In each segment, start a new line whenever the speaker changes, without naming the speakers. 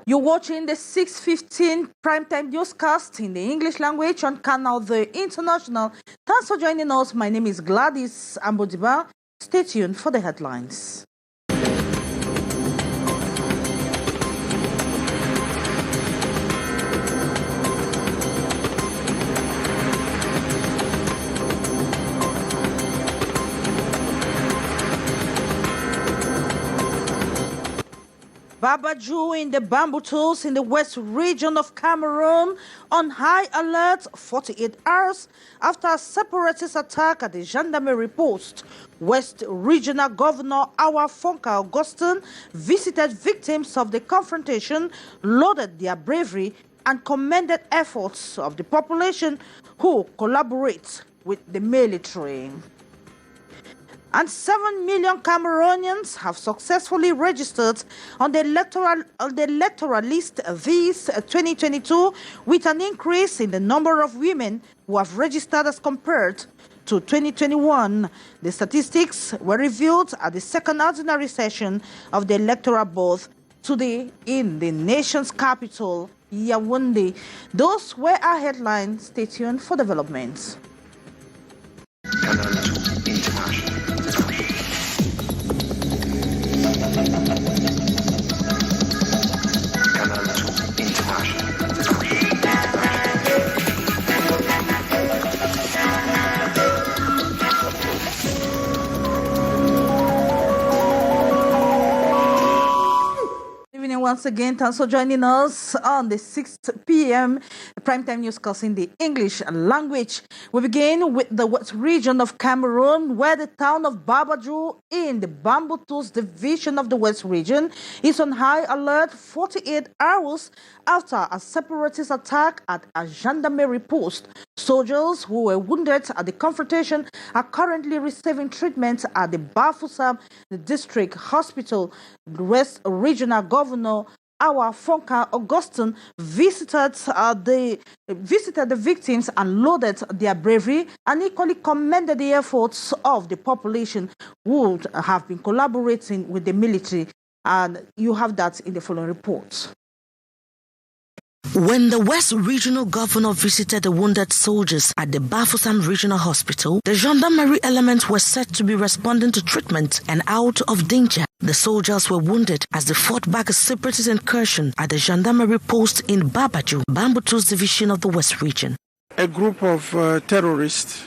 You're watching the 6:15 primetime newscast in the English language on Canal, the International. Thanks for joining us. My name is Gladys Ambodiba. Stay tuned for the headlines. Babaju in the bamboo tools in the west region of Cameroon on high alert 48 hours after a separatist attack at the gendarmerie post. West Regional Governor Awafonka Augustine visited victims of the confrontation, lauded their bravery, and commended efforts of the population who collaborate with the military. And 7 million Cameroonians have successfully registered on the electoral list this 2022, with an increase in the number of women who have registered as compared to 2021. The statistics were revealed at the second ordinary session of the electoral board today in the nation's capital, Yaoundé. Those were our headlines. Stay tuned for developments. Once again, thanks for joining us on the 6 p.m. primetime newscast in the English language. We begin with the west region of Cameroon, where the town of Babaju in the Bamboo Tools division of the west region is on high alert 48 hours after a separatist attack at a gendarmerie post. Soldiers who were wounded at the confrontation are currently receiving treatment at the Bafoussam District Hospital. The West Regional Governor Awafonka Augustine visited the victims and lauded their bravery, and equally commended the efforts of the population who have been collaborating with the military. And you have that in the following report.
When the West Regional Governor visited the wounded soldiers at the Bafoussam Regional Hospital, the gendarmerie elements were said to be responding to treatment and out of danger. The soldiers were wounded as they fought back a separatist incursion at the gendarmerie post in Babaju, Bamboo Tools division of the West region.
A group of terrorists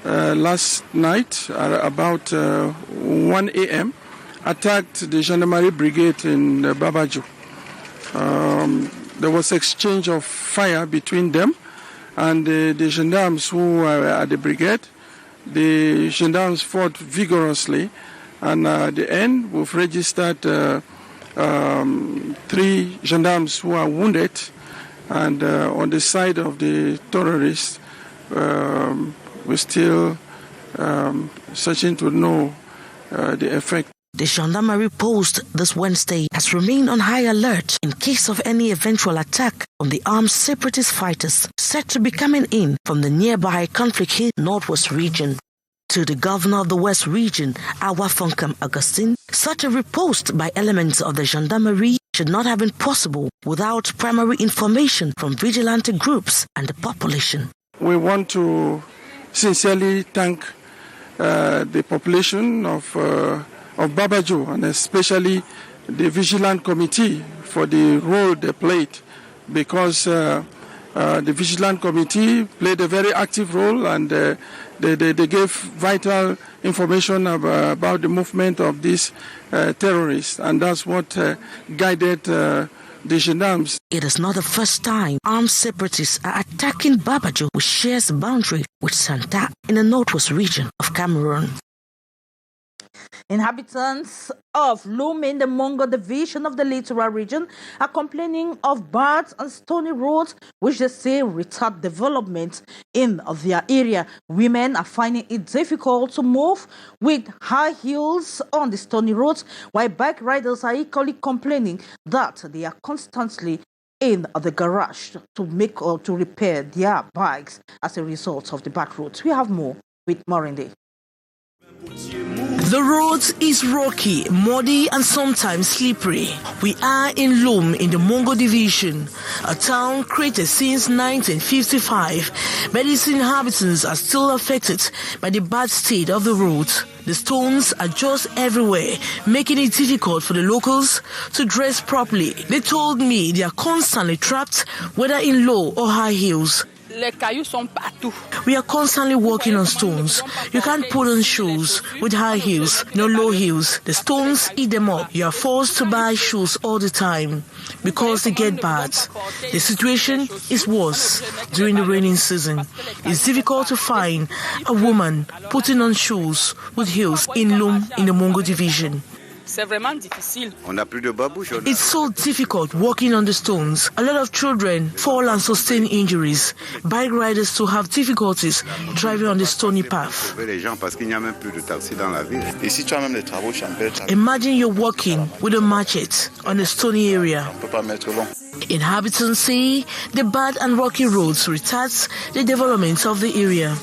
last night at about 1 a.m. attacked the gendarmerie brigade in Babaju. There was exchange of fire between them and the gendarmes who were at the brigade. The gendarmes fought vigorously, and at the end we've registered 3 gendarmes who are wounded, and on the side of the terrorists we're still searching to know the effect.
The gendarmerie post this Wednesday has remained on high alert in case of any eventual attack from the armed separatist fighters said to be coming in from the nearby conflict-hit Northwest region. To the governor of the West region, Awafonka Augustine, such a riposte by elements of the gendarmerie should not have been possible without primary information from vigilante groups and the population.
We want to sincerely thank the population of Babaju, and especially the Vigilant Committee for the role they played, because the Vigilant Committee played a very active role, and they gave vital information about the movement of these terrorists, and that's what guided the gendarmes.
It is not the first time armed separatists are attacking Babaju, which shares a boundary with Santa in the Northwest region of Cameroon.
Inhabitants of Lume in the Mongo division of the littoral region are complaining of bad and stony roads, which they say retard development in their area. Women are finding it difficult to move with high heels on the stony roads, while bike riders are equally complaining that they are constantly in the garage to make or to repair their bikes as a result of the back roads. We have more with Morinde.
The road is rocky, muddy and sometimes slippery. We are in Loum in the Mongo Division, a town created since 1955, but its inhabitants are still affected by the bad state of the road. The stones are just everywhere, making it difficult for the locals to dress properly. They told me they are constantly trapped, whether in low or high heels. We are constantly walking on stones. You can't put on shoes with high heels, no low heels. The stones eat them up. You are forced to buy shoes all the time because they get bad. The situation is worse during the raining season. It's difficult to find a woman putting on shoes with heels in Loum in the Mongo Division. It's so difficult walking on the stones. A lot of children fall and sustain injuries. Bike riders too have difficulties driving on the stony path. Imagine you're walking with a machete on a stony area. Inhabitants say the bad and rocky roads retards the development of the area.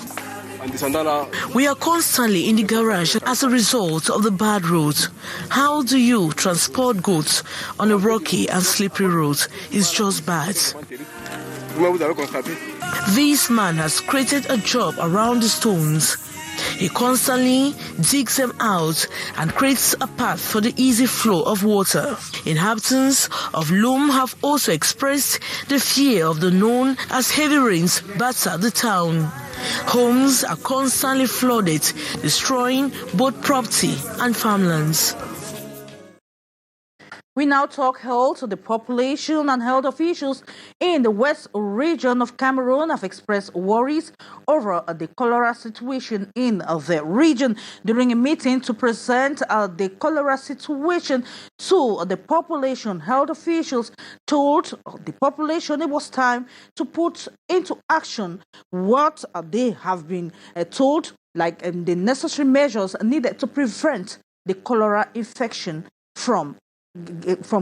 We are constantly in the garage as a result of the bad roads. How do you transport goods on a rocky and slippery road? It's just bad. This man has created a job around the stones. He constantly digs them out and creates a path for the easy flow of water. Inhabitants of Loum have also expressed the fear of the known as heavy rains batter the town. Homes are constantly flooded, destroying both property and farmlands.
We now talk health. The population and health officials in the west region of Cameroon have expressed worries over the cholera situation in the region. During a meeting to present the cholera situation to the population, health officials told the population it was time to put into action what they have been told, like the necessary measures needed to prevent the cholera infection from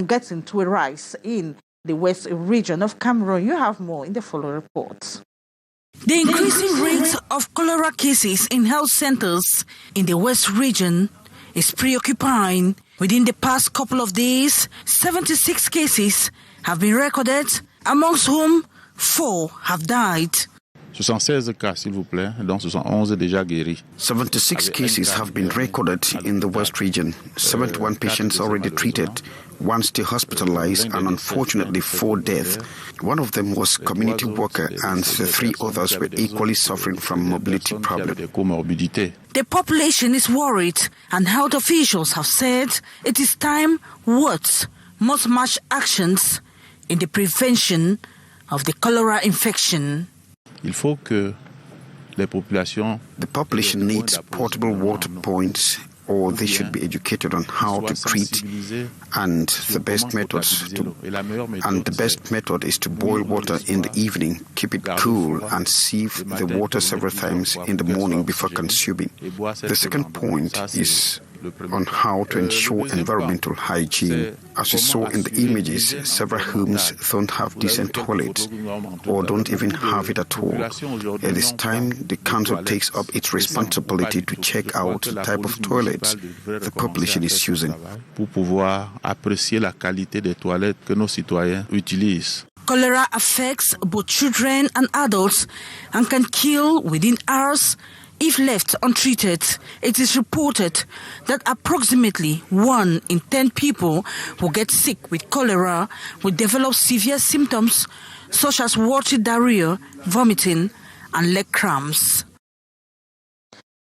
getting to a rise in the west region of Cameroon. You have more in the following reports.
The increasing rate of cholera cases in health centers in the west region is preoccupying. Within the past couple of days, 76 cases have been recorded, amongst whom 4 have died.
76 cas, s'il vous plaît, dont 71 déjà guéris.
76 cases have been recorded in the West region. 71 patients already treated, 1 still hospitalized, and unfortunately 4 deaths. One of them was community worker, and the 3 others were equally suffering from mobility problems.
The population is worried, and health officials have said it is time words must match actions in the prevention of the cholera infection.
Il faut que les populations.
The population needs portable water points, or they should be educated on how to treat and the best method is to boil water in the evening, keep it cool, and sieve the water several times in the morning before consuming. The second point is on how to ensure environmental hygiene. As you saw in the images, several homes don't have decent toilets or don't even have it at all. It is time the council takes up its responsibility to check out the type of toilets the population is using.
Pour pouvoir apprécier la qualité des toilettes que nos citoyens utilisent.
Cholera affects both children and adults and can kill within hours if left untreated. It is reported that approximately 1 in 10 people who get sick with cholera will develop severe symptoms such as watery diarrhea, vomiting, and leg cramps.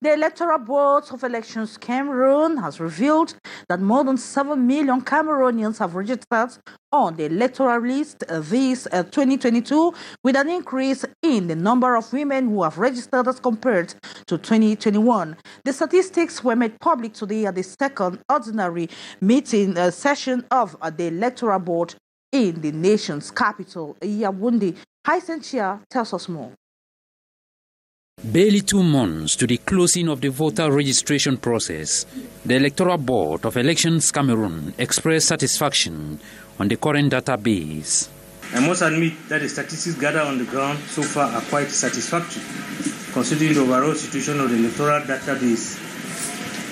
The Electoral Board of Elections Cameroon has revealed that more than 7 million Cameroonians have registered on the electoral list this 2022, with an increase in the number of women who have registered as compared to 2021. The statistics were made public today at the second ordinary meeting session of the Electoral Board in the nation's capital, Yaoundé. Haisentia tells us more.
Barely 2 months to the closing of the voter registration process, the Electoral Board of Elections Cameroon expressed satisfaction on the current database.
I must admit that the statistics gathered on the ground so far are quite satisfactory, considering the overall situation of the electoral database.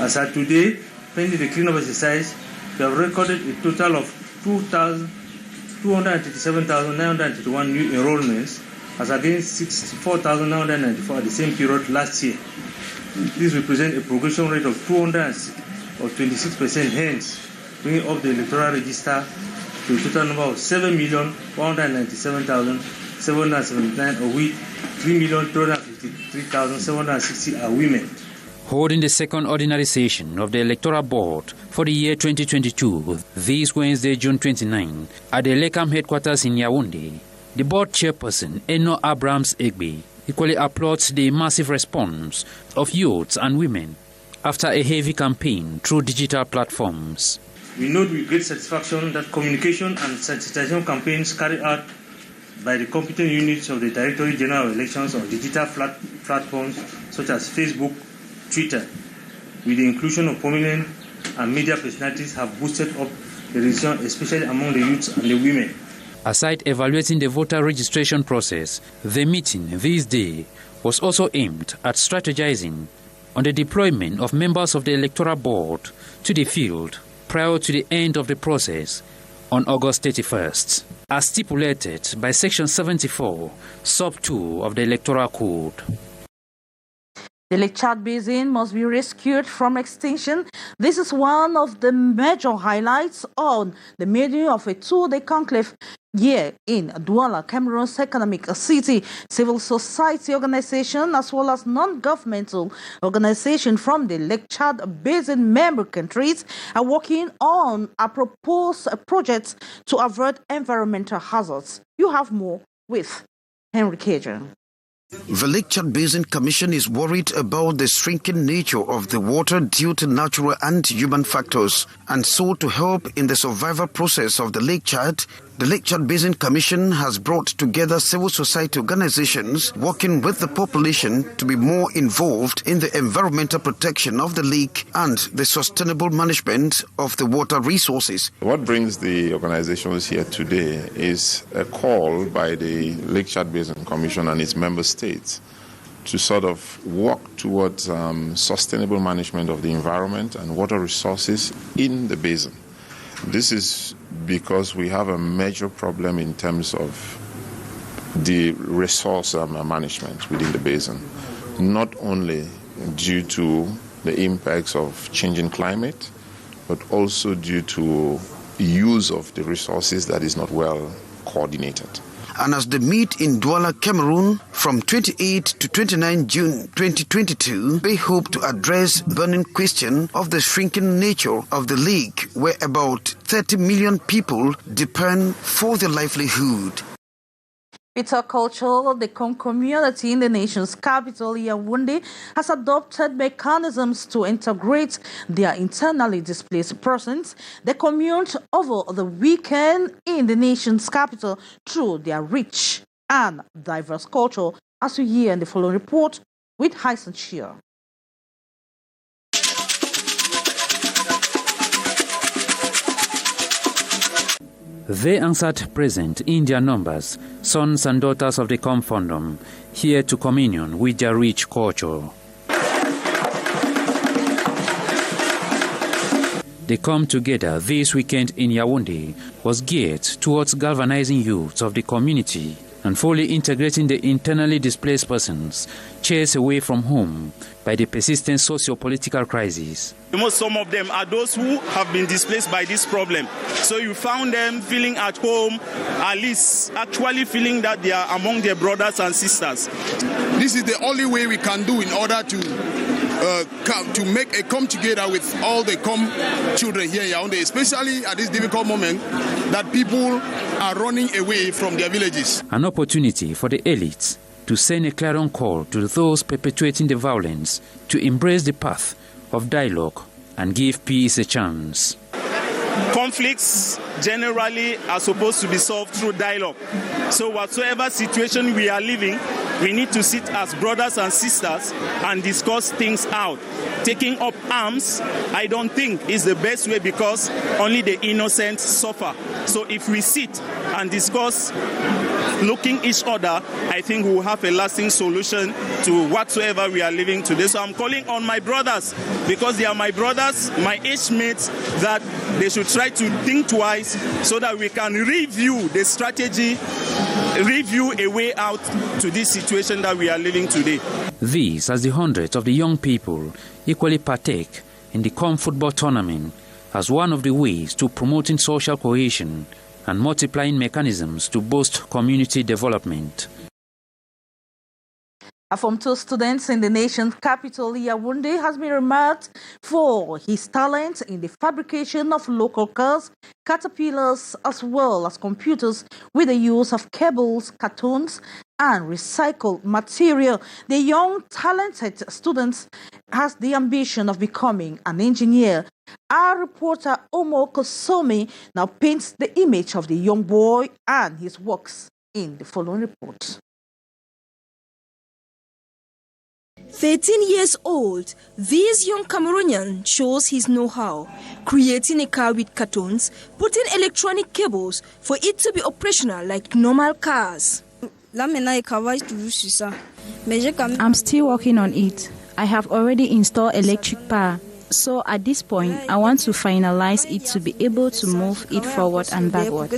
As at today, pending the cleanup exercise, we have recorded a total of 237,931 new enrollments, as against 64,994 at the same period last year. This represents a progression rate of 26%, hence bringing up the electoral register to a total number of 7,197,779, of which 3,253,760 are women.
Holding the second ordinary session of the Electoral Board for the year 2022, this Wednesday, June 29, at the LECAM headquarters in Yaoundé, the board chairperson, Eno Abrams Egbe, equally applauds the massive response of youths and women after a heavy campaign through digital platforms.
We note with great satisfaction that communication and sensitization campaigns carried out by the competent units of the Directorate General of Elections on digital platforms such as Facebook, Twitter, with the inclusion of prominent and media personalities, have boosted up the registration, especially among the youths and the women.
Aside evaluating the voter registration process, the meeting this day was also aimed at strategizing on the deployment of members of the Electoral Board to the field prior to the end of the process on August 31st, as stipulated by Section 74, Sub 2 of the Electoral Code.
The Lake Chad Basin must be rescued from extinction. This is one of the major highlights on the meeting of a two-day conclave here in Douala, Cameroon's economic city. Civil society organization as well as non-governmental organization from the Lake Chad Basin member countries are working on a proposed project to avert environmental hazards. You have more with Henry Cajun.
The Lake Chad Basin Commission is worried about the shrinking nature of the water due to natural and human factors, and so to help in the survival process of the Lake Chad, the Lake Chad Basin Commission has brought together civil society organizations working with the population to be more involved in the environmental protection of the lake and the sustainable management of the water resources.
What brings the organizations here today is a call by the Lake Chad Basin Commission and its member states to sort of work towards sustainable management of the environment and water resources in the basin. This is because we have a major problem in terms of the resource management within the basin, not only due to the impacts of changing climate, but also due to use of the resources that is not well coordinated.
And as they meet in Douala, Cameroon from 28 to 29 June 2022, they hope to address the burning question of the shrinking nature of the lake, where about 30 million people depend for their livelihood.
Culture, the community in the nation's capital, Yaoundé, has adopted mechanisms to integrate their internally displaced persons. They commute over the weekend in the nation's capital through their rich and diverse culture, as you hear in the following report with Hyson Shear.
They answered present in their numbers, sons and daughters of the Confondum, here to communion with their rich culture. The come together this weekend in Yaoundé was geared towards galvanizing youths of the community and fully integrating the internally displaced persons chased away from home by the persistent socio-political crisis.
Some of them are those who have been displaced by this problem. So you found them feeling at home, at least actually feeling that they are among their brothers and sisters.
This is the only way we can do in order to come together with all the children here in Yaoundé, especially at this difficult moment that people are running away from their villages.
An opportunity for the elites to send a clarion call to those perpetuating the violence to embrace the path of dialogue and give peace a chance.
Conflicts generally are supposed to be solved through dialogue. So whatsoever situation we are living, we need to sit as brothers and sisters and discuss things out. Taking up arms, I don't think is the best way because only the innocent suffer. So if we sit and discuss looking each other, I think we'll have a lasting solution to whatsoever we are living today. So I'm calling on my brothers, because they are my brothers, my age mates, that they should try to think twice so that we can review the strategy, review a way out to this situation that we are living today.
These, as the hundreds of the young people equally partake in the COM football tournament, as one of the ways to promoting social cohesion and multiplying mechanisms to boost community development.
From two students in the nation's capital, Yaoundé has been remarked for his talent in the fabrication of local cars, caterpillars, as well as computers with the use of cables, cartons, and recycled material. The young, talented student has the ambition of becoming an engineer. Our reporter Omo Kosomi now paints the image of the young boy and his works in the following report.
13 years old, this young Cameroonian shows his know-how, creating a car with cartons, putting electronic cables for it to be operational like normal cars.
I'm still working on it. I have already installed electric power. So at this point, I want to finalize it to be able to move it forward and backward.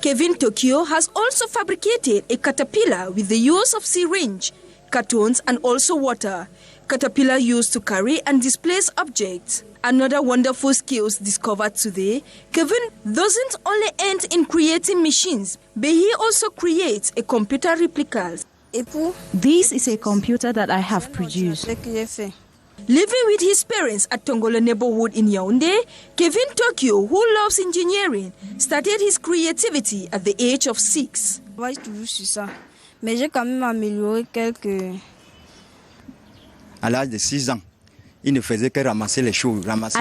Kevin Tokyo has also fabricated a caterpillar with the use of syringe, cartons, and also water. Caterpillar used to carry and displace objects. Another wonderful skills discovered today, Kevin doesn't only end in creating machines, but he also creates a computer replica.
This is a computer that I have produced.
Living with his parents at Tongolo neighborhood in Yaoundé, Kevin Tokyo, who loves engineering, started his creativity at the age of 6.
At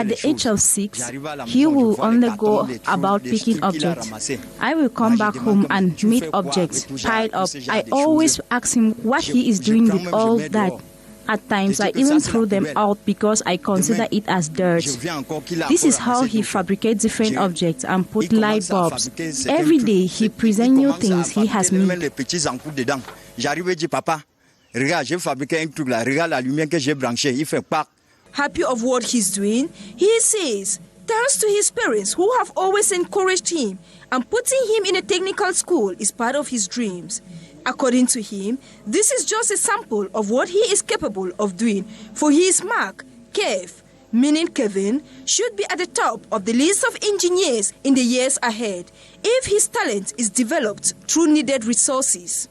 the age of 6, he will only go about picking objects. I will come back home and meet objects piled up. I always ask him what he is doing with all that. At times, I even throw them out because I consider it as dirt. This is how he fabricates different objects and put light bulbs. Every day, he presents new things he has made.
Happy of what he's doing, he says, thanks to his parents who have always encouraged him, and putting him in a technical school is part of his dreams. According to him, this is just a sample of what he is capable of doing, for his mark, Kev, meaning Kevin, should be at the top of the list of engineers in the years ahead if his talent is developed through needed resources.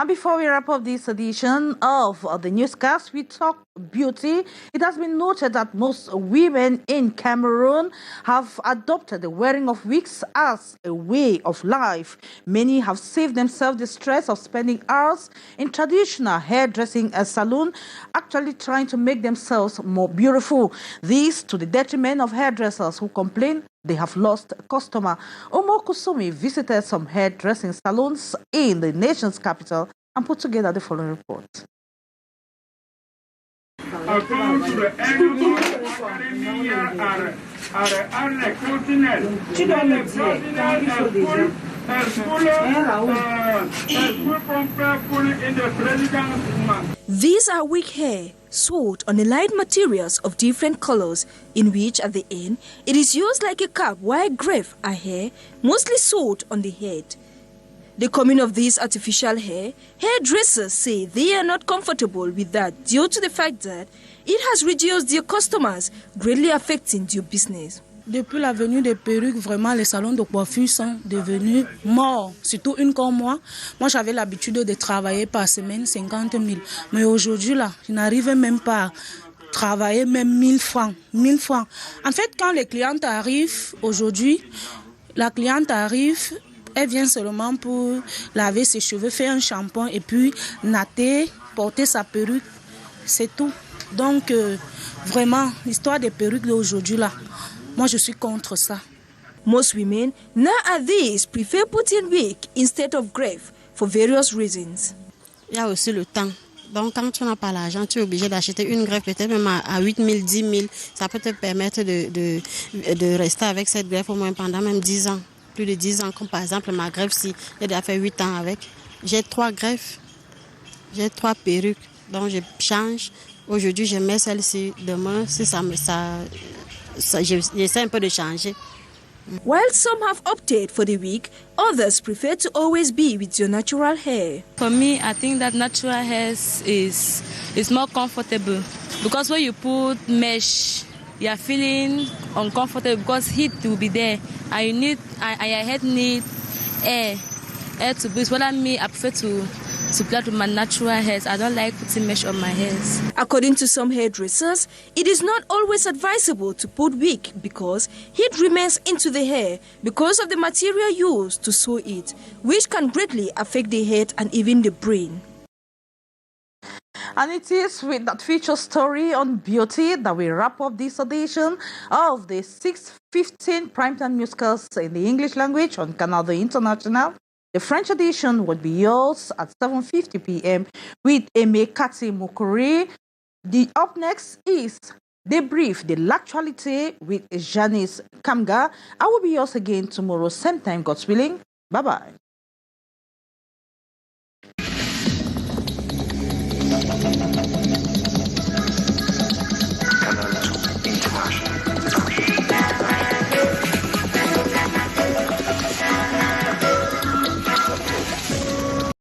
And before we wrap up this edition of the newscast, we talk beauty. It has been noted that most women in Cameroon have adopted the wearing of wigs as a way of life. Many have saved themselves the stress of spending hours in traditional hairdressing salon, actually trying to make themselves more beautiful. This to the detriment of hairdressers who complain they have lost a customer. Omo Kusumi visited some hairdressing salons in the nation's capital and put together the following report.
These are wig hair, sewed on the light materials of different colors, in which at the end it is used like a cap while grave are hair, mostly sewed on the head. The coming of this artificial hair, hairdressers say they are not comfortable with that due to the fact that it has reduced their customers, greatly affecting their business.
Depuis la venue des perruques, vraiment les salons de coiffure sont devenus morts. Surtout une comme moi. Moi, j'avais l'habitude de travailler par semaine 50 000. Mais aujourd'hui, là, je n'arrive même pas à travailler même 1000 francs. 1000 francs. En fait, quand les clientes arrivent aujourd'hui, la cliente arrive, elle vient seulement pour laver ses cheveux, faire un shampoing et puis natter, porter sa perruque. C'est tout. Donc, vraiment, l'histoire des perruques d'aujourd'hui, là, moi, je suis contre ça.
Most women nowadays prefer putting wig instead of grave for various reasons.
Il y a aussi le temps. Donc, quand tu n'as pas l'argent, tu es obligé d'acheter une greffe, peut-être même à 8 000, 10 000. Ça peut te permettre de rester avec cette greffe au moins pendant même 10 ans. plus de 10 ans, comme par exemple ma greffe-ci, j'ai déjà fait 8 ans avec. J'ai 3 greffes, j'ai 3 perruques, donc je change. Aujourd'hui, je mets celle-ci, demain, si j'essaie un peu de changer.
While some have opted for the wig, others prefer to always be with your natural hair.
For me, I think that natural hair is more comfortable because when you put mesh, you are feeling uncomfortable because heat will be there, and your head need air to breathe. What I mean, I prefer to plait with my natural hairs. I don't like putting mesh on my hairs.
According to some hairdressers, it is not always advisable to put wig because heat remains into the hair because of the material used to sew it, which can greatly affect the head and even the brain.
And it is with that feature story on beauty that we wrap up this edition of the 6:15 primetime musicals in the English language on Canal the International. The French edition will be yours at 7:50 p.m. with Emekati Mukuri. Up next is The Brief, The L'actualité with Janice Kamga. I will be yours again tomorrow, same time, God's willing. Bye-bye.